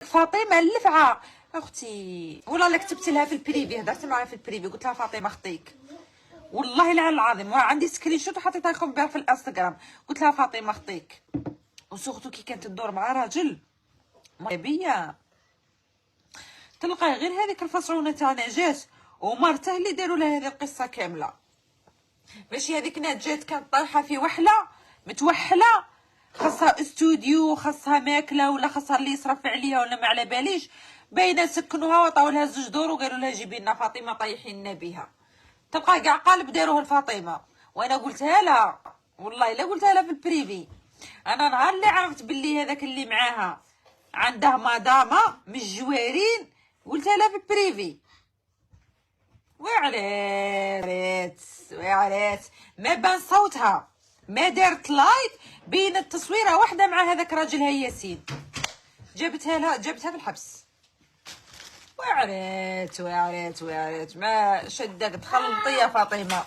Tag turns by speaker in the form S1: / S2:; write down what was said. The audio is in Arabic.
S1: فاطمه اللفعه اختي، والله لا كتبت لها في البريفي، هضرت معاها في البريفي قلت لها فاطمه خطيك، والله العلي العظيم عندي سكرين شوت وحطيتها لكم بها في الانستغرام، قلت لها فاطمه خطيك. وسورتو كي كانت تدور مع راجل مغربيه تلقى غير هذيك الفصعونه تاع نجاة ومرته اللي داروا لها هذه القصه كامله. ماشي هذيك نجاة كانت طايحه في وحله متوحله، خاصها استوديو، خاصها ماكله، ولا خاصها اللي يصرف عليها ولا ما على باليش، باينه سكنوها وعطاو لها 2 دور وقالوا لها جيبي لنا فاطمه طايحين بها. تلقى كاع قالب داروه لفاطمه، وانا قلتها لها والله الا قلتها لها في البريفي. انا نهار اللي عرفت باللي هذاك اللي معاها عنده مدامه من الجوارين قلتها لها في البريفي. وعريت ما بان صوتها، ما دارت لايك، بينت تصويره واحده مع هذاك راجلها ياسين، جابتها في الحبس. وعريت ما شدك تخلطي يا فاطمه.